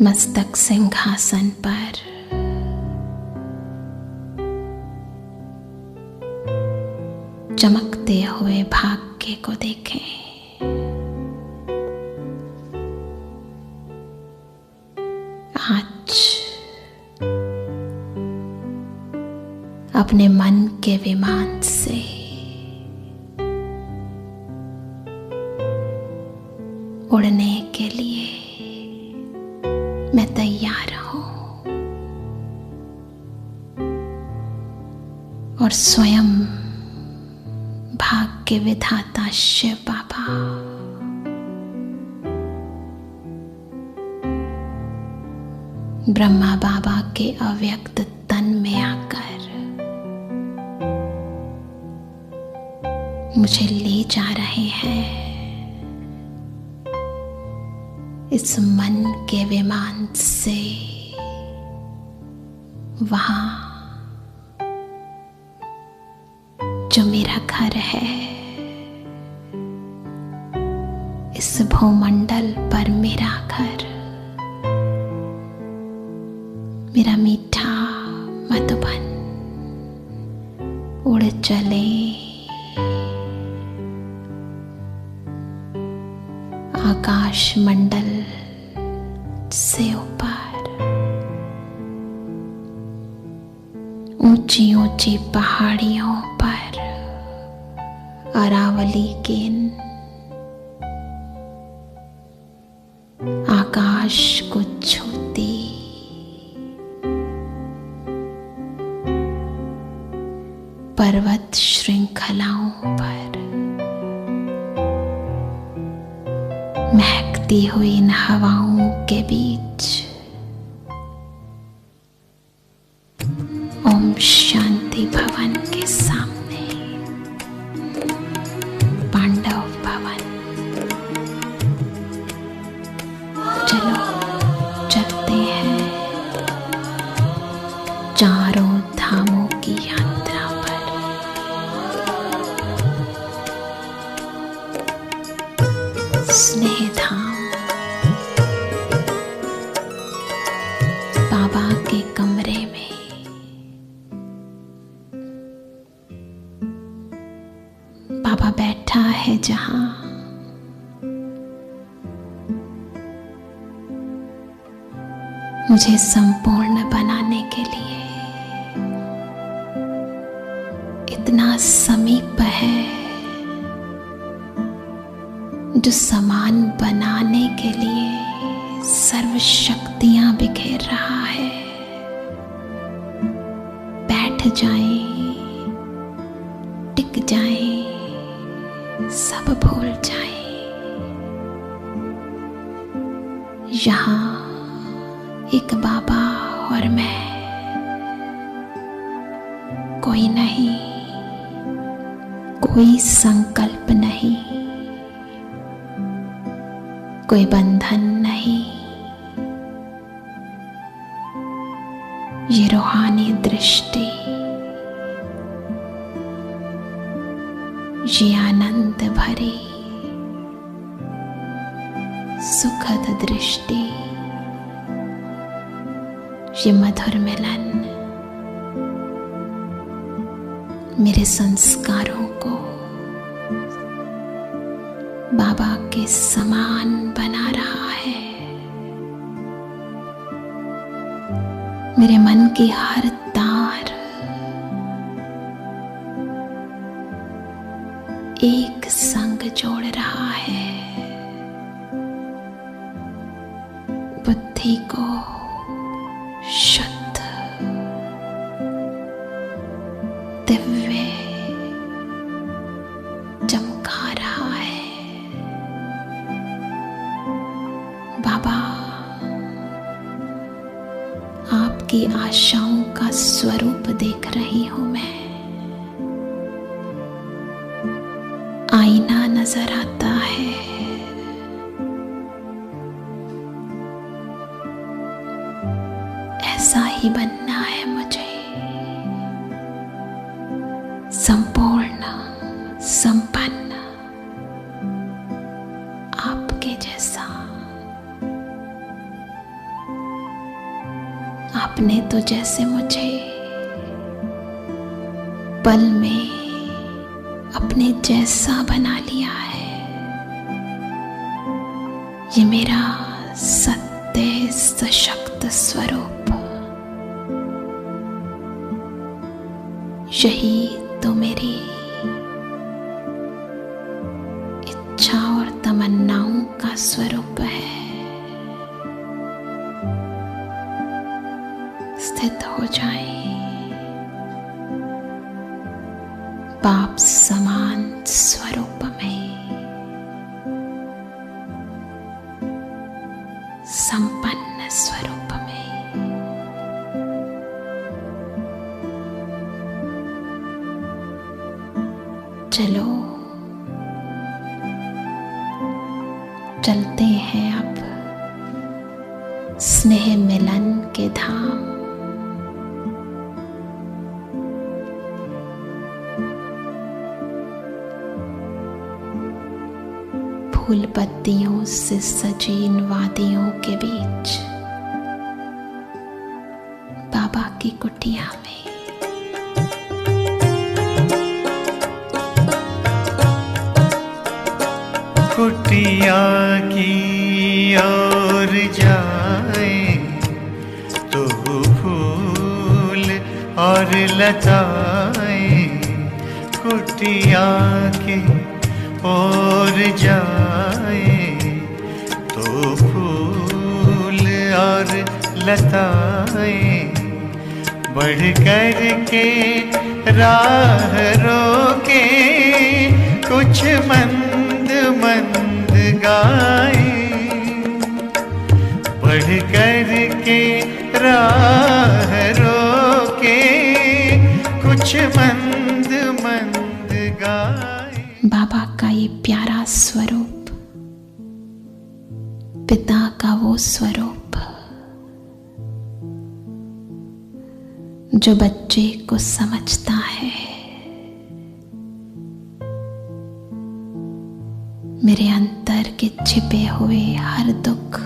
मस्तक सिंहासन पर चमकते हुए भाग्य को देखें। आज अपने मन के विमान से उड़ने के लिए मैं तैयार हूं और स्वयं भाग्य विधाता शिव बाबा ब्रह्मा बाबा के अव्यक्त तन में आकर मुझे ले जा रहे हैं इस मन के विमान से वहां जो मेरा घर है। इस भूमंडल पर मेरा घर, मेरा मीठा मधुबन उड़ चले आकाश मंडल से ऊपर, ऊंची ऊंची पहाड़ियों पर अरावली के आकाश को छूती पर्वत श्रृंखलाओं पर महकती हुई इन हवाओं के बीच ओम शांति भवन के सामने पांडव भवन, चलो चलते हैं चारों धामों की यात्रा पर। स्नेह धाम बाबा के कमरे में बाबा बैठा है जहां मुझे संपूर्ण बनाने के लिए इतना समीप है, जो समान बनाने के लिए सर्व शक्तियां बिखेर रहा है। बैठ जाएं, टिक जाएं, सब भूल जाएं। यहाँ एक बाबा और मैं, कोई नहीं, कोई संकल्प नहीं, कोई बंधन नहीं। ये रूहानी दृष्टि, ये आनंद भरी सुखद दृष्टि, ये मधुर मिलन मेरे संस्कारों को बाबा के समान बना रहा है। मेरे मन की हर तार एक संग जोड़ रहा है। बुद्धि को शुद्ध, दिव्य चमका रहा है। बाबा, आपकी आशाओं का स्वरूप देख रही हूं मैं। आईना नजर आता है, ऐसा ही बनना है मुझे, संपूर्ण संपन्न आपके जैसा। तो जैसे मुझे पल में अपने जैसा बना लिया है। ये मेरा सत्य सशक्त स्वरूप, यही तो मेरी इच्छा और तमन्नाओं का स्वरूप है। स्थित हो जाए बाप समान स्वरूप में, संपन्न स्वरूप में। चलो चलते हैं अब स्नेह मिलन के धाम। फूल पत्तियों से सजी इन वादियों के बीच बाबा की कुटिया में कुटिया की ओर जाए तो फूल और लताएं, कुटिया की और जाए तो फूल और लताएं, बढ़ कर के राह रोके कुछ मंद मंद गाए, बढ़ कर के राह रोके कुछ मंद मंद गाए। बाबा का ये प्यारा स्वरूप, पिता का वो स्वरूप जो बच्चे को समझता है। मेरे अंतर के छिपे हुए हर दुख,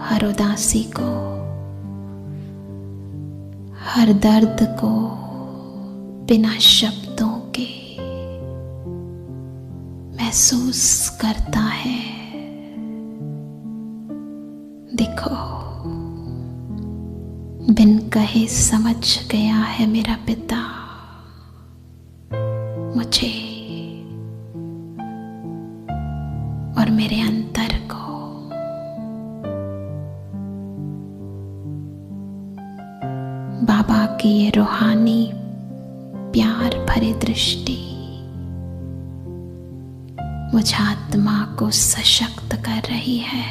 हर उदासी को, हर दर्द को बिना शब्दों के महसूस करता है। देखो, बिन कहे समझ गया है मेरा पिता मुझे और मेरे अंतर को। बाबा की ये रूहानी प्यार भरी दृष्टि मुझ आत्मा को सशक्त कर रही है,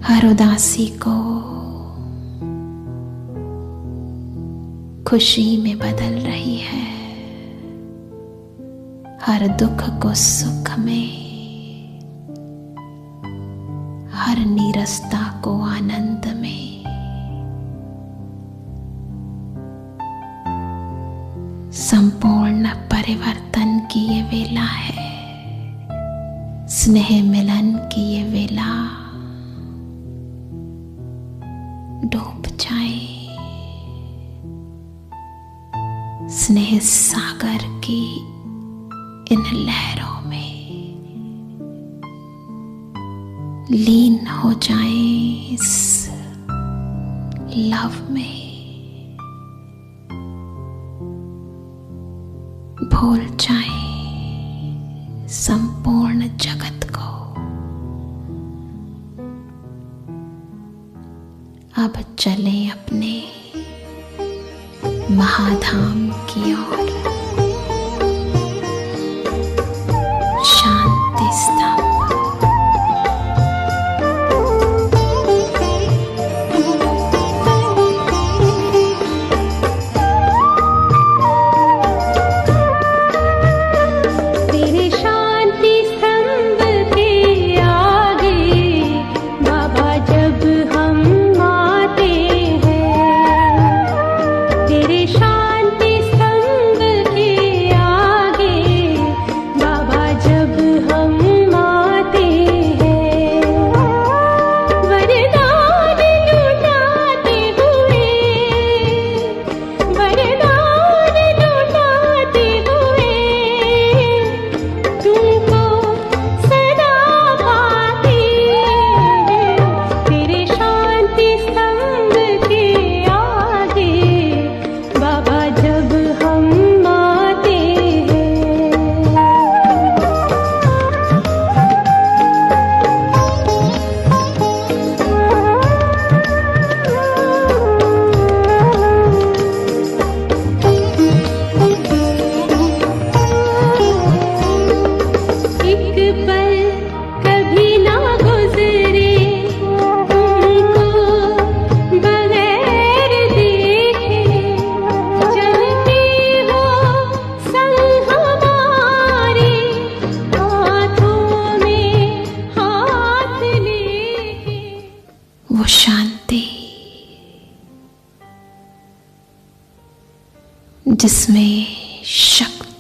हर उदासी को खुशी में बदल रही है, हर दुख को सुख में, हर नीरसता को आनंद में। संपूर्ण परिवर्तन की ये वेला है, स्नेह मिलन की ये वेला। डूब जाए स्नेह सागर की इन लहरों में, लीन हो जाए इस लव में, भूल जाए संपूर्ण जगत को। अब चले अपने महाधाम की ओर, शांति स्तंभ। शांति स्तंभ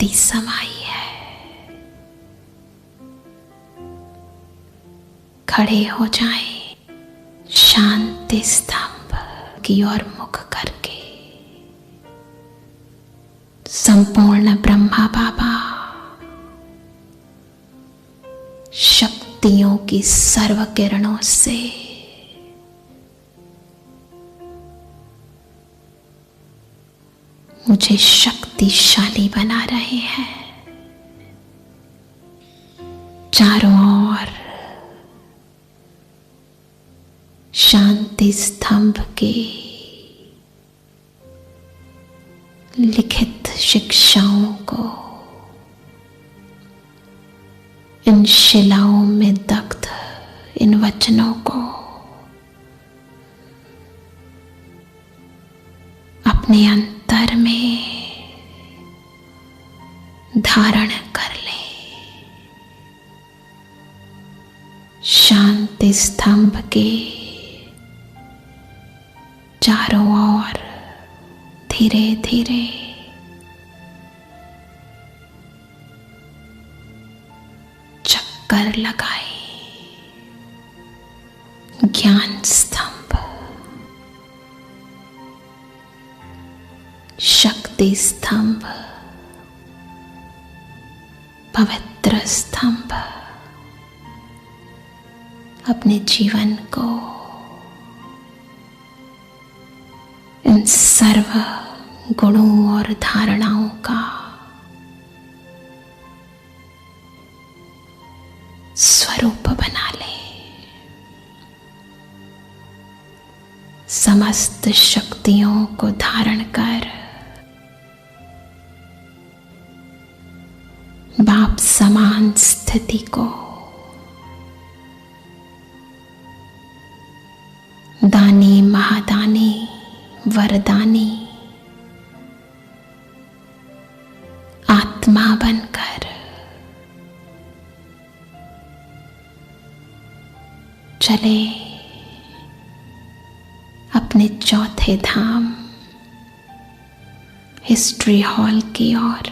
गहरी समाई है। खड़े हो जाएं शांति स्तंभ की ओर मुख करके। संपूर्ण ब्रह्मा बाबा शक्तियों की सर्व किरणों से मुझे शक्तिशाली बना रहे हैं। चारों ओर शांति स्तंभ के लिखित शिक्षाओं को इन शिलाओं में दग्ध इन वचनों को अपने अंतर में धारण कर ले। शांति स्तंभ के चारों ओर धीरे धीरे चक्कर लगाए। ज्ञान स्तंभ, शक्ति स्तंभ, पवित्र स्तंभ अपने जीवन को इन सर्व गुणों और धारणाओं का स्वरूप बना ले। समस्त शक्तियों को धारण कर बाप समान स्थिति को दानी महादानी वरदानी आत्मा बनकर चले अपने चौथे धाम हिस्ट्री हॉल की ओर,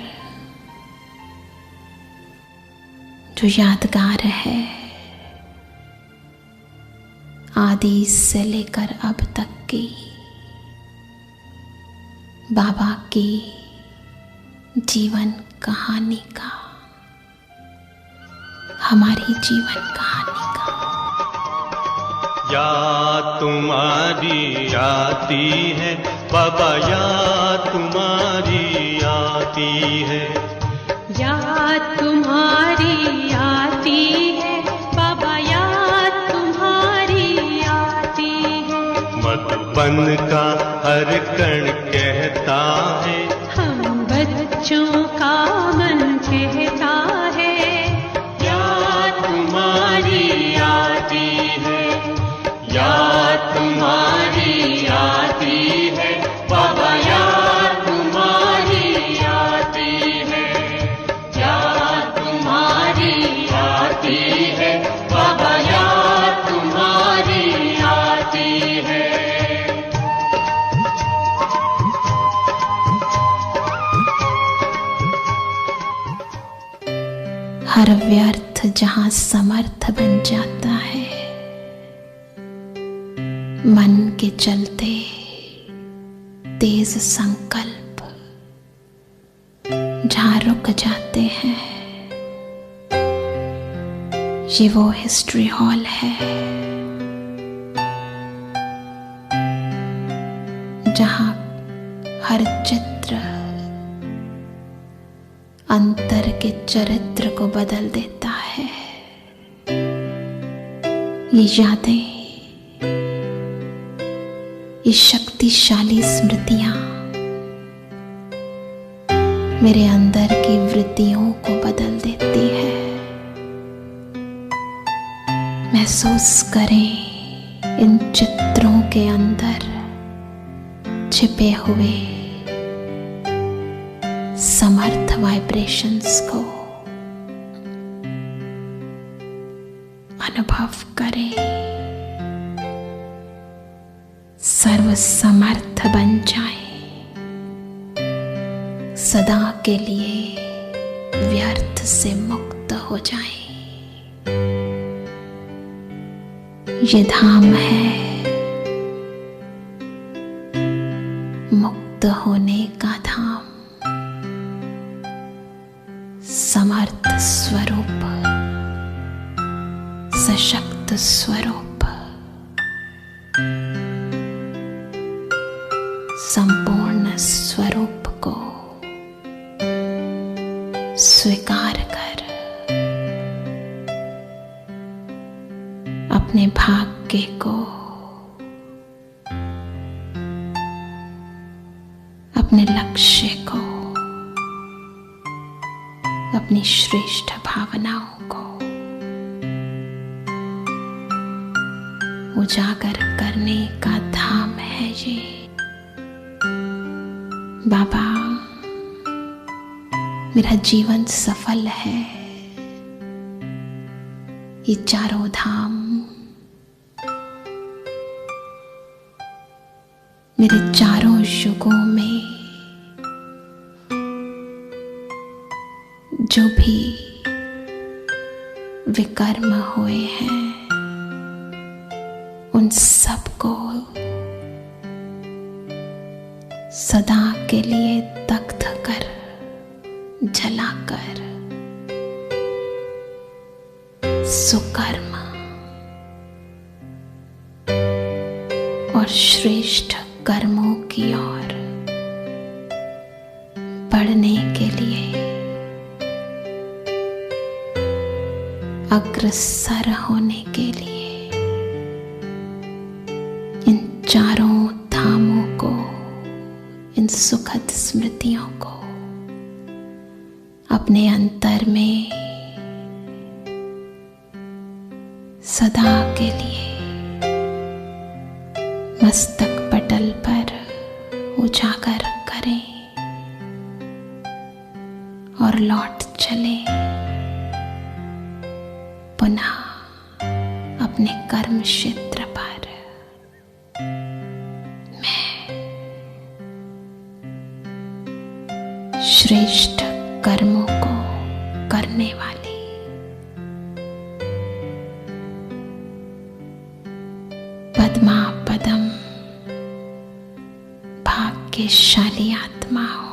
जो यादगार है आदि से लेकर अब तक की बाबा की जीवन कहानी का, हमारी जीवन कहानी का। याद तुम्हारी आती है बाबा, याद तुम्हारी आती है, याद तुम्हारी आती है बाबा, याद तुम्हारी आती है। मधुबन का हर कण कहता है, हम बच्चों का मन कहता है, याद तुम्हारी आती है, याद तुम्हारी आती है बाबा, याद तुम्हारी आती है, याद तुम्हारी आती है बाबा, याद तुम्हारी आती है। हर व्यर्थ जहां समर्थ बन जाता है, मन के चलते तेज संकल्प जहां रुक जाते हैं, ये वो हिस्ट्री हॉल है जहां हर चित्र अंतर के चरित्र को बदल देता है। ये यादें, ये शक्तिशाली स्मृतियां मेरे अंदर की वृत्तियों को बदल देती है। महसूस करें इन चित्रों के अंदर छिपे हुए समर्थ वाइब्रेशंस को अनुभव करें। सर्व समर्थ बन जाएं, सदा के लिए से मुक्त हो जाएं। ये धाम है मुक्त होने का धाम, समर्थ स्वरूप, सशक्त स्वरूप, संपूर्ण स्वरूप को स्वीकार कर अपने भाग्य को, अपने लक्ष्य को, अपनी श्रेष्ठ भावनाओं को उजागर करने का धाम है ये। बाबा, मेरा जीवन सफल है। ये चारों धाम मेरे चारों युगों में जो भी विकर्म हुए हैं उन सबको सदा के लिए दग्ध कर, जलाकर सुकर्म और श्रेष्ठ कर्मों की ओर बढ़ने के लिए अग्रसर होने के लिए इन चारों धामों को, इन सुखद स्मृतियों को अपने अंतर में सदा के लिए मस्तक पटल पर उजागर करें और लौट चले पुनः अपने कर्म क्षेत्र पर। श्रेष्ठ कर्मों को करने वाली पद्मा पदम भाग्यशाली आत्मा हो।